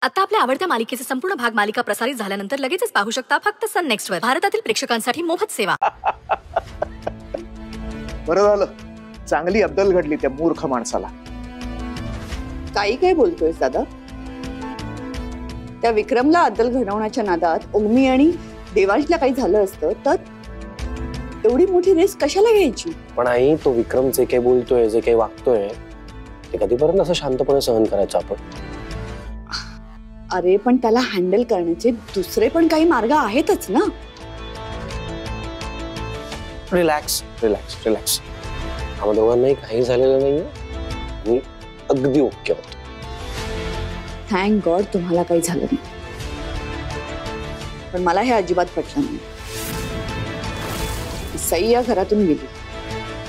आता आपल्या आवडत्या मालिकेचे संपूर्ण भाग मालिका प्रसारित झाल्यानंतर लगेचच पाहू शकता फक्त सन नेक्स्ट वर. भारतातील प्रेक्षकांसाठी मोफत सेवा. बरं झालं, चांगली अब्दल घडली त्या मूर्ख माणसाला. काही काय बोलतोय दादा? त्या विक्रमला अद्दल घडवण्याच्या नादात उर्मी आणि देवांशला काही झालं असतं तर एवढी मोठी रिस्क कशाला घ्यायची? पण आई, तो विक्रम जे काही बोलतोय, जे काही वागतोय, ते कधीपर्यंत असं शांतपणे सहन करायचं आपण? अरे पण त्याला हँडल करण्याचे दुसरे पण काही मार्ग आहेतच ना. Relax relax relax. आम्हा दोघांनाही काही झालेलं नाहीये. मी अगदी ओके होतो. थँक गॉड तुम्हाला काही झालं नाही. पण मला हे अजिबात पटलं नाही. सई या घरातून गेली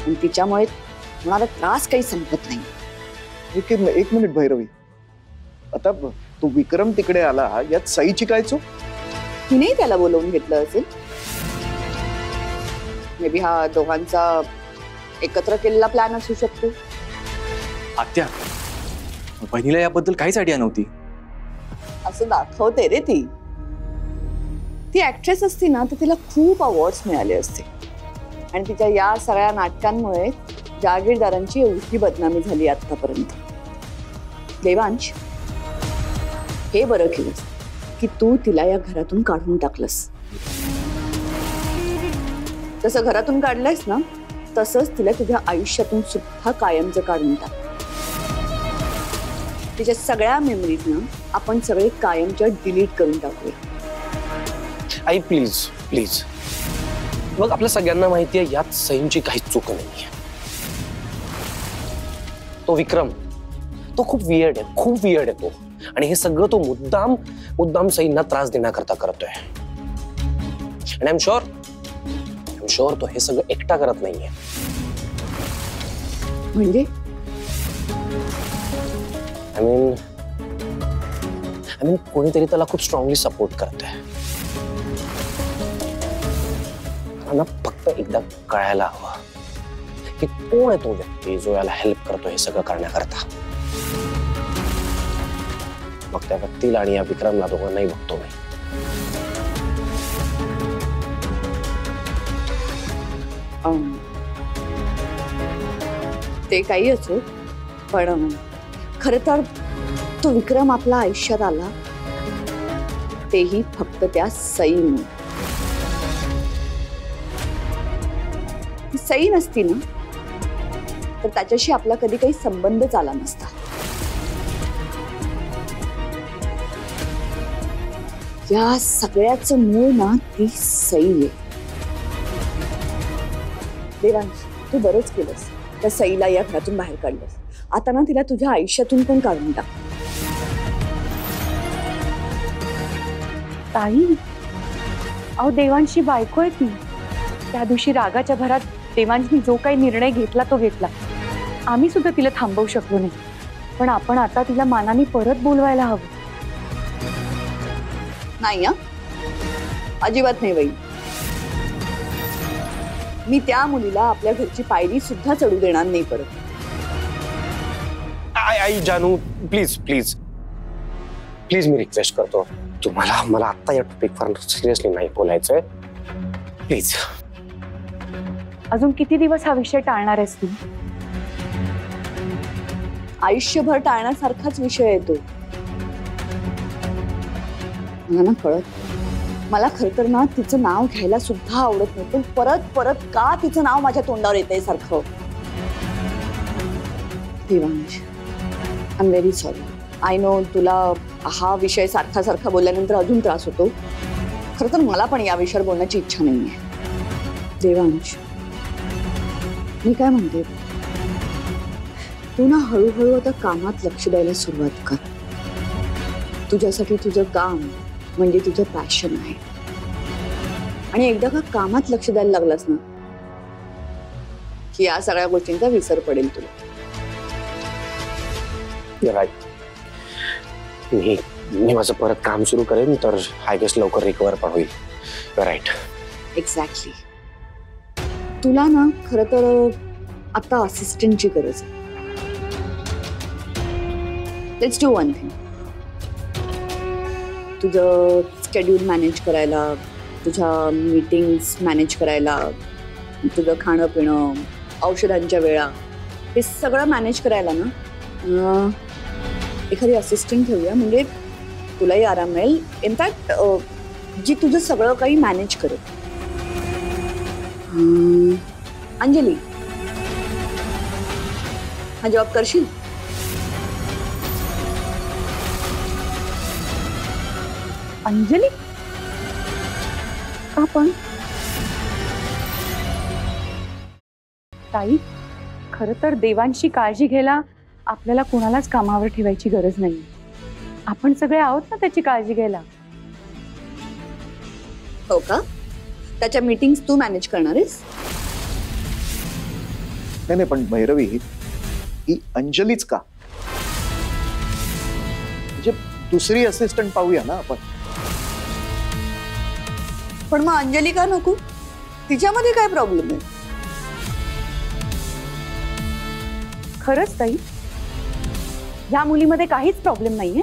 आणि तिच्यामुळे होणारा त्रास काही संपत नाही. एक मिनिट भैरवी, आता तो विक्रम तिकडे आला, यात सईची काय चूक? तिने त्याला बोलवून घेतलं असेल. मे बी हा दोघांचा एकत्र केलेला प्लॅन असू शकतो. आत्या, बहिणीला याबद्दल काहीच आयडिया नव्हती. असं दाखवते रे ती. ती ऍक्ट्रेस असती ना तर तिला खूप अवॉर्ड्स मिळाले असते आणि तिच्या या सगळ्या नाटकांमुळे जागीरदारांची एवढी बदनामी झाली आतापर्यंत. देवांश, हे बरं केलंस की तू तिला या घरातून काढून टाकलंस. तसं घरातून काढलंयस ना तसंच तिला तुझ्या आयुष्यातून सुद्धा कायमचं काढून टाक. तिच्या सगळ्या मेमरीज ना आपण सगळे कायमच्या डिलीट करून टाकूया. आई प्लीज प्लीज. मग आपल्या सगळ्यांना माहिती आहे यात सईंची काहीच चूक नाहीये. तो विक्रम, तो खूप वियर्ड आहे, खूप वियर्ड आहे तो. आणि हे सगळं तो मुद्दाम सईंना त्रास देण्याकरता करतोय. आणि आय एम शुअर तो हे सगळं एकटा करत नाहीये. म्हणजे आय मीन कोणीतरी त्याला खूप स्ट्रॉंगली सपोर्ट करतोय. मला फक्त एकदा कळायला हवं की कोण आहे तो व्यक्ती जो याला हेल्प करतो हे सगळं करण्याकरता. मग त्या व्यक्तीला आणि या विक्रमला दोघांनाही बघतो मी. ते काही असो, पण खरं तर तो विक्रम आपल्या आयुष्यात आला तेही फक्त त्या सईमुळे. सई नसती ना तर त्याच्याशी आपला कधी काही संबंधच आला नसता. या सगळ्याचं मूळ ना ती सई आहे. देवांश, तू बरंच केलंस त्या सईला या घरातून बाहेर काढलंस. आता ना तिला तुझ्या आयुष्यातून पण काढून टाक. ताई, अहो देवांशी बायको आहे ती. त्या दिवशी रागाच्या भरात देवांशनी जो काही निर्णय घेतला तो घेतला. आम्ही सुद्धा तिला थांबवू शकलो नाही. पण आपण आता तिला मानाने परत बोलवायला हवं. नाही हा, अजिबात नाही बाई. मी त्या मुलीला आपल्या घरची पायरी सुद्धा चढू देणार नाही परत. आई जानू, please please please, me request करतो तुम्हाला, मला आता या टॉपिकवर सिरियसली नाही बोलायचंय. प्लीज. अजून किती दिवस हा विषय टाळणार आहेस तू? आयुष्यभर टाळण्यासारखाच विषय येतो. मला ना कळत, मला खरं तर ना तिचं नाव घ्यायला सुद्धा आवडत नाही. पण परत परत का तिचं नाव माझ्या तोंडावर येतंय सारखं. Devansh, I am very sorry. I know तुला हा विषय सारखा सारखा बोलल्यानंतर अजून त्रास होतो. खरं तर मला पण या विषयावर बोलण्याची इच्छा नाहीये. देवांश, मी काय म्हणते, तू ना हळूहळू आता कामात लक्ष द्यायला सुरुवात कर. तुझ्यासाठी तुझं काम म्हणजे तुझं पॅशन आहे. आणि एकदा का कामात लक्ष द्यायला लागलास ना की या सगळ्या गोष्टींचा विसर पडेल तुला. राईट. मी माझं परत काम सुरू करेन तर आय गेस लवकर रिकवर पण होईल. राईट. एक्झॅक्टली. तुला ना खरं तर आता असिस्टंटची गरज आहे. Let's do one thing. तुझं स्केड्यूल मॅनेज करायला, तुझ्या मीटिंग्स मॅनेज करायला, तुझं खाणं पिणं, औषधांच्या वेळा, हे सगळं मॅनेज करायला ना एखादी असिस्टंट ठेवूया, म्हणजे तुलाही आराम मिळेल. इनफॅक्ट जी तुझं सगळं काही मॅनेज करेल. अंजली, हा जॉब करशील? अंजली का पण? ताई, खरं तर देवांशी काळजी घ्यायला आपल्याला कोणालाच कामावर ठेवायची गरज नाही. आपण सगळे आहोत ना त्याची काळजी घ्यायला. हो का? त्याच्या मीटिंग्स तू मॅनेज करणार आहेस? नाही, पण भैरवी, ही अंजलीच का? म्हणजे दुसरी असिस्टंट पाहूया ना आपण. पण मग अंजली का नको? तिच्यामध्ये काय प्रॉब्लेम आहे? खरंच ताई, या मुलीमध्ये काहीच प्रॉब्लेम नाहीये.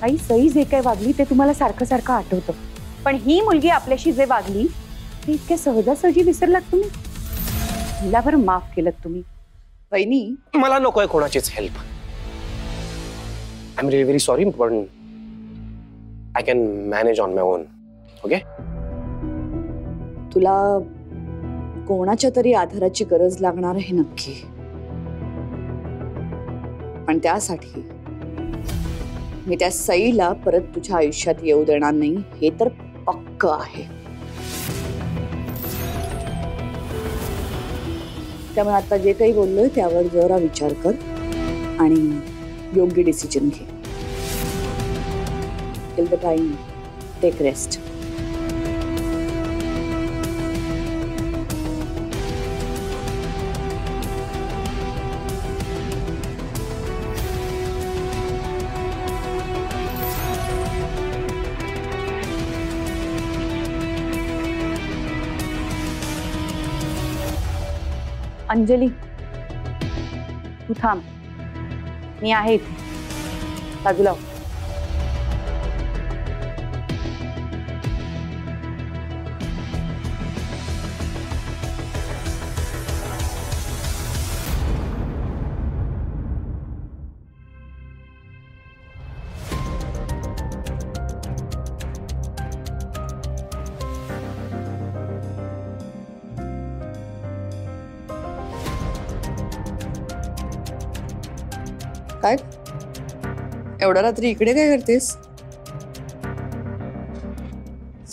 ताई, सई जे काही वागली ते तुम्हाला सारखं सारखं आठवतं, पण ही मुलगी आपल्याशी जे वागली ते इतक्या सहजासहजी विसरलात तुम्ही. तिला बरं माफ केलं तुम्ही. वहिनी, मला नकोय कोणाचीच help. I am really very sorry, पण I can manage on my own. Okay? तुला कोणाच्या तरी आधाराची गरज लागणार आहे नक्की, पण त्यासाठी मी त्या सईला परत तुझ्या आयुष्यात येऊ देणार नाही, हे तर पक्क आहे. त्यामुळे आता जे काही बोललोय त्यावर जरा विचार कर आणि योग्य डिसिजन घे. Till the time, take rest. Anjali, तू थांब, मी आहे इथे. बाजूला हो. काय एवढ्या रात्री इकडे काय करतेस?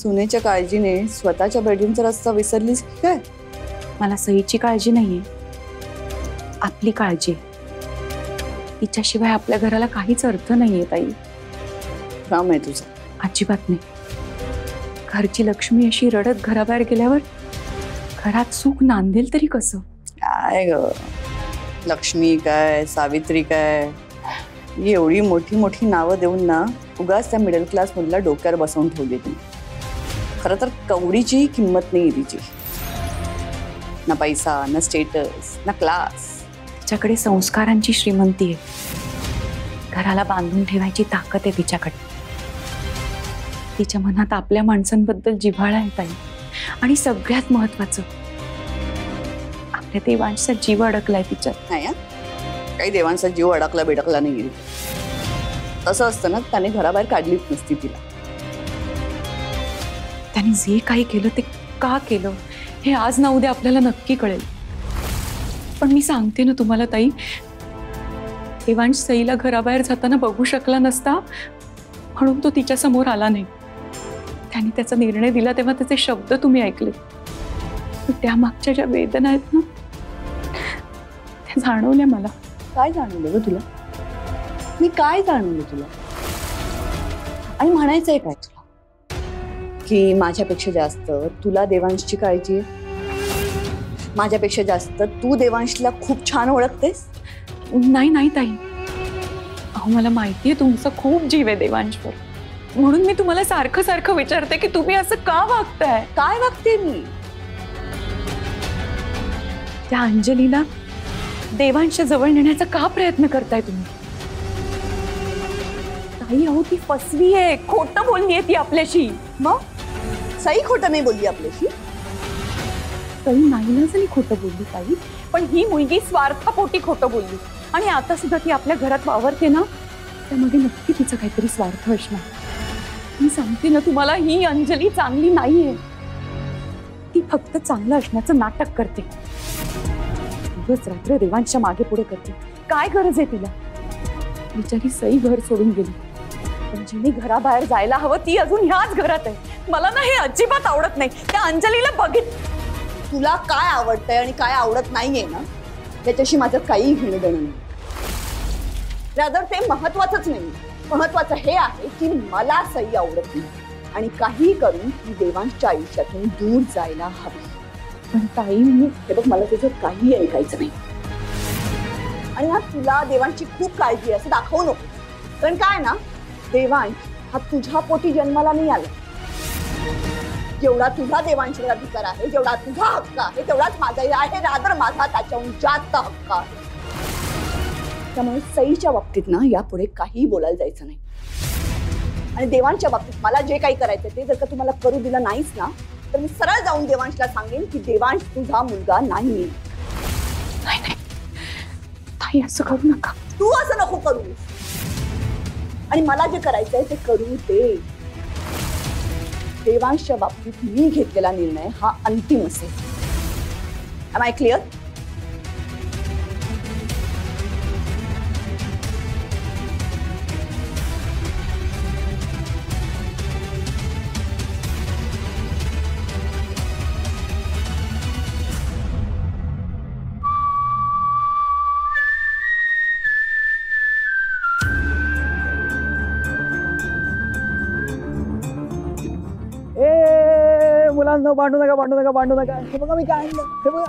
सुनेच्या काळजीने स्वतःच्या बेडरूमचा रस्ता विसरलीस की काय? मला सईची काळजी नाहीये, आपली काळजी. तिच्याशिवाय आपल्या घराला काहीच अर्थ नाहीये ताई. राम आहे तुझं? अजिबात नाही. घरची लक्ष्मी अशी रडत घराबाहेर गेल्यावर घरात सुख नांदेल तरी कसं? काय ग, लक्ष्मी काय, सावित्री काय, ही एवढी मोठी मोठी नावं देऊन ना उगाच त्या मिडल क्लास मुलीला डोक्यावर बसवून ठेवली तुम्ही. खरं तर कवडीची किंमत नाही तिची. ना पैसा, ना स्टेटस, ना क्लास. तिच्याकडे संस्कारांची श्रीमंती आहे. घराला बांधून ठेवायची ताकद आहे तिच्याकडे. तिच्या मनात आपल्या माणसांबद्दल जिव्हाळा आहे ताई. आणि सगळ्यात महत्वाचं, आपल्या देवांचा जीव अडकलाय तिच्यात. नाही, काही देवांचा जीव अडकला बेडकला नाही. तसं असतं ना त्याने घराबाहेर काढलीच नसती तिला. त्याने जे काही केलं ते का केलं हे आज ना उद्या आपल्याला नक्की कळेल. पण मी सांगते ना तुम्हाला ताई, देवांश सईला घराबाहेर जाताना बघू शकला नसता म्हणून तो तिच्या समोर आला नाही. त्याने त्याचा निर्णय दिला तेव्हा त्याचे शब्द तुम्ही ऐकले. त्या मागच्या ज्या वेदना आहेत ना त्या जाणवल्या मला. काय जाणवलं ग तुला? मी काय जाणवलं तुला? आणि म्हणायचंय काय तुला की माझ्यापेक्षा जास्त तुला देवांशची काळजी आहे? माझ्यापेक्षा जास्त तू देवांशला खूप छान ओळखतेस? नाही नाही ताई, अहो मला माहितीये तुमचा खूप जीव आहे देवांशवर, म्हणून मी तुम्हाला सारखं सारखं विचारते की तुम्ही असं का वागताय? काय वागते मी? त्या अंजलीला देवांशच्या जवळ नेण्याचा का प्रयत्न करताय तुम्ही? ताई अहो ती फसवी आहे, खोटं बोलली आहे ती आपल्याशी. मग सई खोटं नाही बोलली आपल्याशी. ताई नाईलाजाने खोटं बोलली ताई, पण ही मुलगी स्वार्थापोटी खोटं बोलली. आणि आता सुद्धा ती आपल्या घरात वावरते ना, त्यामध्ये नक्की तिचा काहीतरी स्वार्थ असणार. मी सांगते ना तुम्हाला, ही अंजली चांगली नाहीये. ती फक्त चांगलं असण्याचं नाटक करते. दिवस रात्र देवांच्या मागे पुढे करते. काय गरज आहे तिला? बिचारी सई घर सोडून गेली, पण जिने घराबाहेर जायला हवं ती अजून ह्याच घरात आहे. मला ना हे अजिबात आवडत नाही. त्या अंजलीला बघित. तुला काय आवडतंय आणि काय आवडत नाहीये ना, त्याच्याशी माझं काही घेणं देणं नाही. रादर ते महत्वाचंच नाही. महत्वाचं हे आहे की मला सई आवडत नाही आणि काही करून ती देवांच्या आयुष्यातून दूर जायला हवी. पण ताई हे बघ, मला त्याचं काही ऐकायचं नाही. आणि हा तुला देवांची खूप काळजी आहे असं दाखवू नको. कारण काय ना, देवांश हा तुझ्या पोटी जन्माला नाही आला. जेवढा तुझा देवांशीवर अधिकार आहे, जेवढा तुझा हक्क आहे, तेवढाच माझाही आहे. रादर माझा त्याच्याहून जास्त हक्क आहे. त्यामुळे सईच्या बाबतीत ना यापुढे काही बोलायला जायचं नाही. आणि देवांच्या बाबतीत मला जे काही करायचं ते जर का तुम्हाला करू दिलं नाहीस ना, तर मी सरळ जाऊन देवांशला सांगेन की देवांश तुझा मुलगा नाही. नाही ताई असं करू नका. तू असं नको करू. आणि मला जे करायचंय ते करू दे. देवांशच्या बाबतीत मी घेतलेला निर्णय हा अंतिम असेल. Am I clear? मुलांना भांडू नका, भांडू नका, भांडू नका. हे बघा मी काय आणलं. हे बघा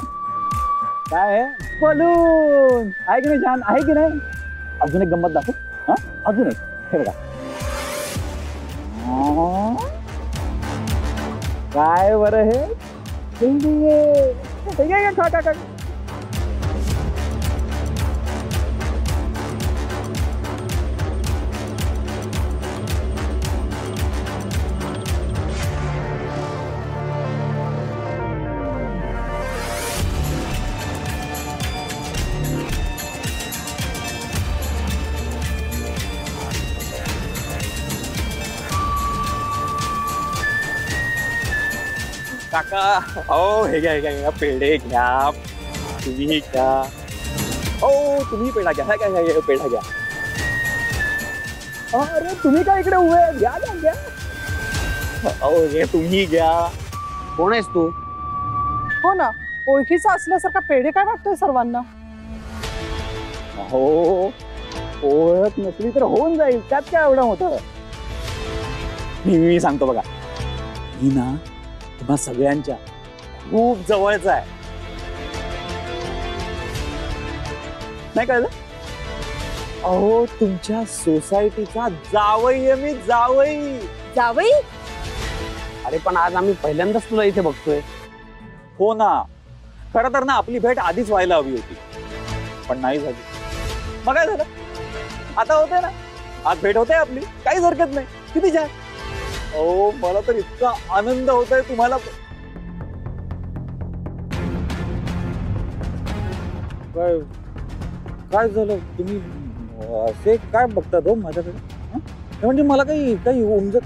काय आहे, बलून आहे की नाही? छान आहे की नाही? अजून एक गंमत दाखव. हा अजून एक. हे बघा काय बरं हे खा खा खा. काका हो हे घ्या हे घ्या, हे घ्या पेढे घ्या. तुम्ही घ्या. हो तुम्ही पेढा घ्या. काय काय पेढा घ्या. अरे तुम्ही काय इकडे उभे? घ्या घ्या घ्या. हो हे तुम्ही घ्या. कोण आहेस तू? हो ना, ओळखीचा असल्यासारखा पेढे काय वाटतोय सर्वांना? हो ओळख नसली तर होऊन जाईल, त्यात काय एवढं होतं. मी सांगतो बघा, ही ना तुम्हा सगळ्यांच्या खूप जवळचा आहे. नाही कळलं? अहो तुमच्या सोसायटीचा जावई आहे मी. जावई. जावई? अरे पण आज आम्ही पहिल्यांदाच तुला इथे बघतोय. हो ना, खरं तर ना आपली भेट आधीच व्हायला हवी होती, पण नाही झाली. मग काय झालं? आता होते ना, आज भेट होते आपली, काहीच हरकत नाही. किती छान. ओ मला तर इतका आनंद होतोय तुम्हाला. काय काय झालं? तुम्ही असे काय बघतात हो माझ्याकडे? म्हणजे मला काही काही उमजत.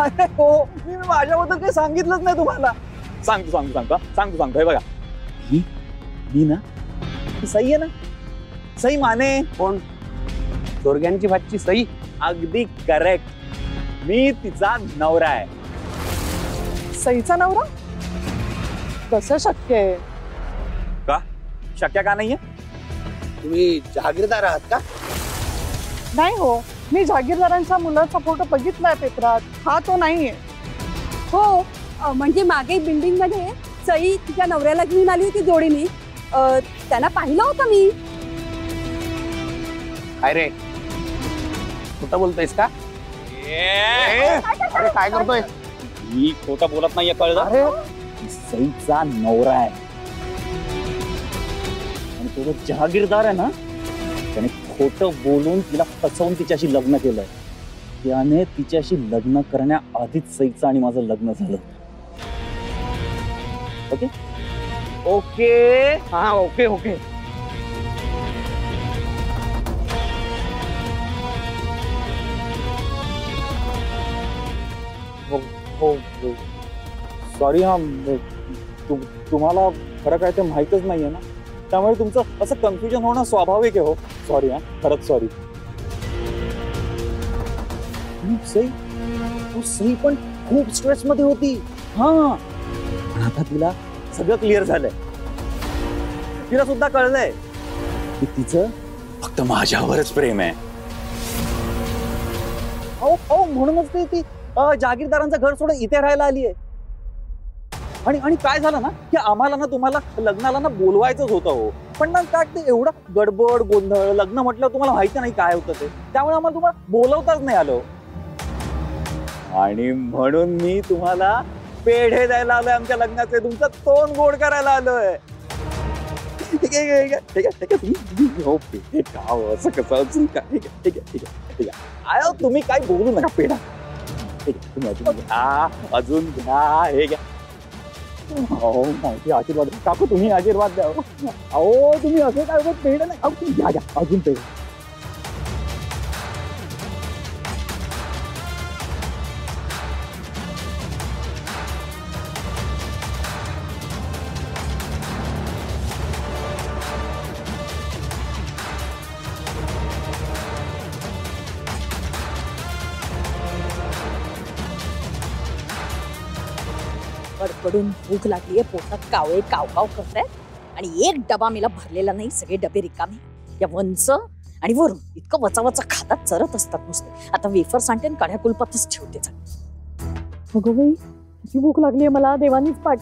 अरे हो, मी माझ्याबद्दल काही सांगितलंच नाही तुम्हाला. सांगतो. हे बघा, मी ना सई आहे ना, सई माने. कोण? चोरग्यांची भाची सई? अगदी करेक्ट. मी तिचा नवरा आहे. सईचा नवरा? कसं शक्य आहे? का शक्य का नाहीये? तुम्ही जहागीरदार आहात का? नाही हो, मी जहागीरदारांच्या मुलाचा फोटो बघितलाय पेपरात. हा तो नाहीये. हो, म्हणजे मागे बिल्डिंग मध्ये सई तिच्या नवऱ्याला घेऊन आली होती जोडीने. त्यांना पाहिलं होतं मी. काय रे, खोटं बोलतोयस का? अरे काय करतोय? मी खोटं बोलत नाहीये, कळलं? अरे सईचा नवरा आहे आणि तो जहागीरदार आहे ना, त्याने खोटं बोलून तिला फसवून तिच्याशी लग्न केलंय. त्याने तिच्याशी लग्न करण्याआधीच सईचं आणि माझं लग्न झालं. ओके ओके हा ओके ओके. हो सॉरी हा तुम्हाला खरं काय ते माहीतच नाहीये ना, त्यामुळे तुमचं असं कन्फ्युजन होणं स्वाभाविक आहे. हो सॉरी हा, खरंच सॉरी. सई पण खूप स्ट्रेस मध्ये होती. हा पण आता तिला सगळं क्लिअर झालंय. तिला सुद्धा कळलंय की तिचं फक्त माझ्यावरच प्रेम आहे. हो म्हणूनच ती जागीरदारांचं घर सोडून इथे राहायला आली आहे. आणि काय झालं ना की आम्हाला ना तुम्हाला लग्नाला ना बोलवायचंच होतं हो, पण ना काय ते एवढं गडबड गोंधळ, लग्न म्हटलं तुम्हाला माहिती नाही काय होतं ते, त्यामुळे आम्हाला तुम्हाला बोलवताच नाही आलो. आणि म्हणून मी तुम्हाला पेढे द्यायला आलोय आमच्या लग्नाचे, तुमचं तोंड गोड करायला आलोय. ठीक आहे ठीक आहे ठीक आहे ठीक आहे. पेढे का असं कसं अजून काय. ठीक आहे ठीक आहे ठीक आहे ठीक आहे. आयो तुम्ही काय बोलू नका, पेढा ठीक आहे तुम्ही अजून घ्या, अजून घ्या. हे घ्या. हो माहिती आशीर्वाद. काकू तुम्ही आशीर्वाद द्या. अहो तुम्ही असं काय पेढे नाही, घ्या घ्या अजून पेढे. कडकडून भूक लागलीये, पोटात कावळे कावकाव करतायत आणि एक डबा मला भरलेला नाही, सगळे डबे रिकामे. या वंच आणि वरून इतकं वचावचा खातात, चरत असतात नुसते. आता वेफर सांगते आणि कड्या कुलपातच ठेवते. अगं बाई किती भूक लागलीये मला, देवानीच पाठ.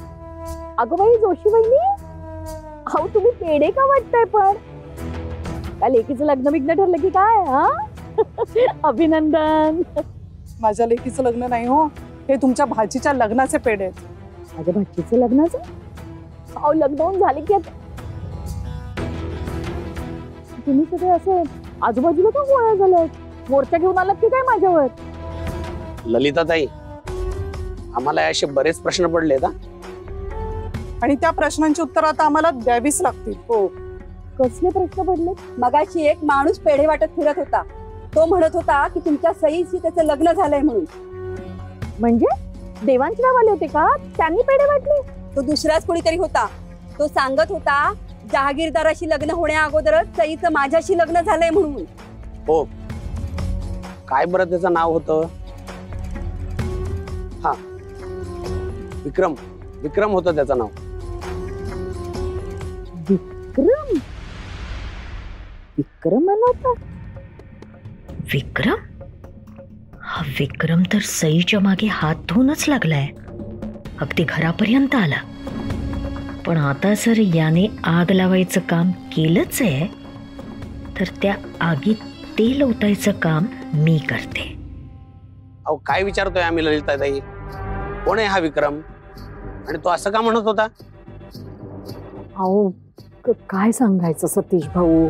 अगं बाई जोशी बहिणी, अहो तुम्ही पेढे का वाटताय पण? काय लेकीचं लग्न बिग्न ठरलं की काय? हा अभिनंदन. माझ्या लेकीचं लग्न नाही हो, हे तुमच्या भाचीच्या लग्नाचे पेढे आहेत. माझ्या भाचीचं लग्नाचं? अहो लग्न होऊन झाले की आता तुम्ही सगळे असे आजूबाजूला का गोळ्या झाल्यात? मोर्चा घेऊन आलात की काय माझ्यावर? ललिताताई, आम्हाला असे बरेच प्रश्न पडले का, आणि त्या प्रश्नांची उत्तर आता आम्हाला द्यावीच लागतील. हो. कसले प्रश्न पडले? मगाशी एक माणूस पेढे वाटत फिरत होता. तो म्हणत होता की तुमच्या सईशी त्याचं लग्न झालंय म्हणून. म्हणजे देवांचे नाव आले होते का? त्यांनी पेढे वाटले? तो दुसराच कोणीतरी होता. तो सांगत होता जहागीरदाराशी लग्न होण्या अगोदरच सईचं माझ्याशी लग्न झालंय म्हणून. हो काय बरं त्याचं नाव होतं? हा विक्रम, विक्रम होतं त्याचं नाव. विक्रम? विक्रम होता? विक्रम? हा विक्रम तर सईच्या मागे हात धुवूनच लागलाय, अगदी घरापर्यंत आला. पण आता जर याने आग लावायचं काम केलंच आहे तर त्या आगीत तेल ओतायचं काम मी करते. अहो काय विचारतोय आम्ही ललिताताई? कोण आहे हा विक्रम आणि तो असं का म्हणत होता? अहो काय सांगायचं सतीश भाऊ,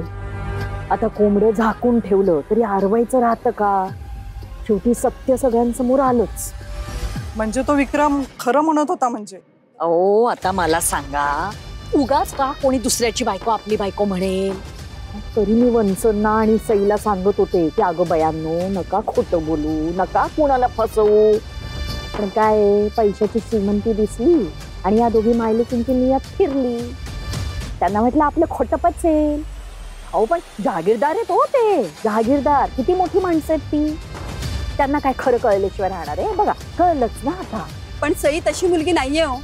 आता कोंबडं झाकून ठेवलं तरी आरवायचं राहतं का? शेवटी सत्य सगळ्यांसमोर आलंच. म्हणजे तो विक्रम खरं म्हणत होता म्हणजे? ओ आता मला सांगा, उगाच का कोणी दुसऱ्याची बायको आपली बायको म्हणेल? तरी मी वंचना आणि सईला सांगत होते की अगं बयांनो, नका खोटं बोलू, नका कोणाला फसवू. पण काय, पैशाची श्रीमंती दिसली आणि या दोघी मायलेकींची नियत फिरली. त्यांना म्हटलं आपलं खोटं पचेल. अहो पण जहागीरदार आहेत हो ते, जहागीरदार. किती मोठी माणसं आहेत ती, त्यांना काय खरं कळल्याशिवाय राहणार आहे? बघा कळलंच ना आता. पण सई तशी मुलगी नाहीये हो,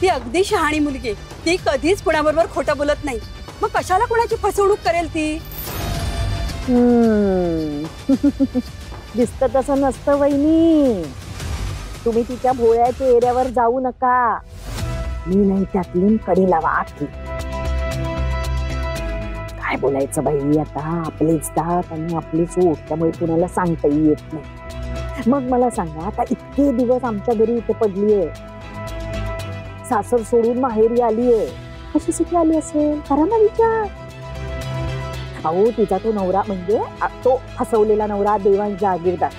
ती अगदी शहाणी मुलगी. ती कधीच कुणाबरोबर खोटं बोलत नाही. मग कशाला कुणाची फसवणूक करेल ती? दिसतं तसं नसतं वहिनी. तुम्ही तिच्या भोळ्या चेहऱ्यावर जाऊ नका. मी नाही त्यातली कडी लावा आखी. काय बोलायचं बाई, आता आपलेच दात आणि आपलीच ओठ, त्यामुळे कुणाला सांगताही येत नाही. मग मला सांगा, आता इतके दिवस आमच्या घरी इथे पडलीये, सासर सोडून माहेरी आलीये, कशासाठी आली असेल? करा ना विचार. अहो तिचा तो नवरा म्हणजे तो फसवलेला नवरा देवांश जागीरदार,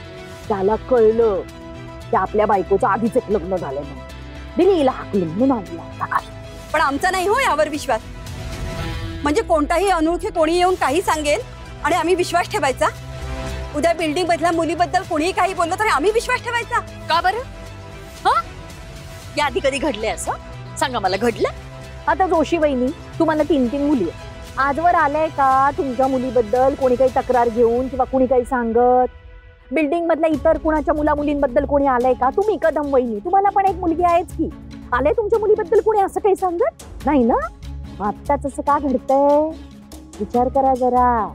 त्याला कळलं की आपल्या बायकोचं आधीच एक लग्न झालंय म्हणून दिली हिला हाकलून म्हणून आणली आता घरी. पण आमचा नाही हो यावर विश्वास. म्हणजे कोणताही अनोळखी कोणी येऊन काही सांगेल आणि आम्ही विश्वास ठेवायचा? उद्या बिल्डिंग मधल्या मुलीबद्दल कोणीही काही बोललं तरी आम्ही विश्वास ठेवायचा का बरं? हा, या आधी कधी घडलंय असं? सांगा मला, घडलं? आता जोशी वहिनी, तुम्हाला 3 मुली आहेत. आजवर आलंय का तुमच्या मुलीबद्दल कोणी काही तक्रार घेऊन किंवा कोणी काही सांगत? बिल्डिंग मधल्या इतर कुणाच्या मुलींबद्दल कोणी आलंय का? तुम्ही कदम वहिनी, तुम्हाला पण एक मुलगी आहेच की, आलंय तुमच्या मुलीबद्दल कोणी असं काही सांगत नाही ना? आत्ताच असं का घडतंय? विचार करा जरा.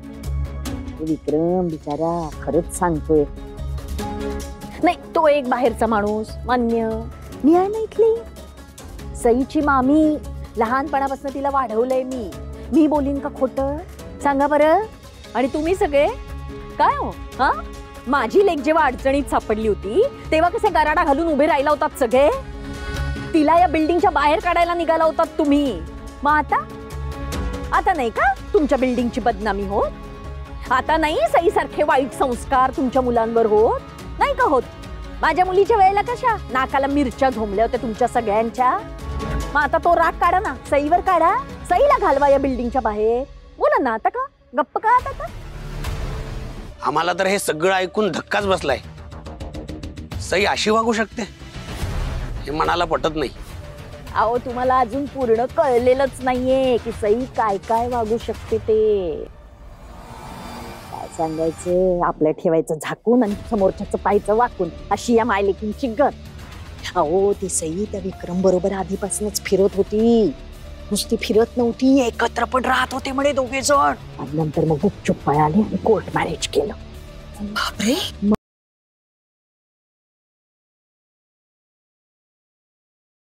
विक्रम बिचारा खरंच सांगतोय. नाही, तो एक बाहेरचा माणूस मान्य, मी आहे ना इथली सईची मामी, लहानपणापासून तिला वाढवलंय मी बोलीन का खोटं? सांगा बरं. आणि तुम्ही सगळे काय हो? हा, माझी लेक जेव्हा अडचणीत सापडली होती तेव्हा कसे गराडा घालून उभे राहिला होतात सगळे? तिला या बिल्डिंगच्या बाहेर काढायला निघाला होतात तुम्ही. मग आता नाही का तुमच्या बिल्डिंगची बदनामी होत? आता नाही सईसारखे वाईट संस्कार तुमच्या मुलांवर होत? नाही का होत? माझ्या मुलीच्या वेळेला कशा नाकाला मिरच्या झोंबल्या होत्या तुमच्या सगळ्यांच्या. मग आता तो राग काढा ना, सईवर काढा, सईला घालवा या बिल्डिंगच्या बाहेर. बोला ना आता, का गप्प का आता? आम्हाला तर हे सगळं ऐकून धक्काच बसलाय. सई अशी वागू शकते हे मनाला पटत नाही. अहो, तुम्हाला अजून पूर्ण कळलेलंच नाहीये की सई काय काय वागू शकते ते. काय सांगायचं, आपल्या ठेवायचं झाकून आणि समोरच्याचं पायचं वाकून, अशी या मायलेकींची गत. अहो, ती सई त्या विक्रम बरोबर आधीपासूनच फिरत होती. नुसती फिरत नव्हती, एकत्र पण राहत होते म्हणे दोघे जण. आणि नंतर मग गुपचूप पळाले आणि कोर्ट मॅरेज केलं. बापरे.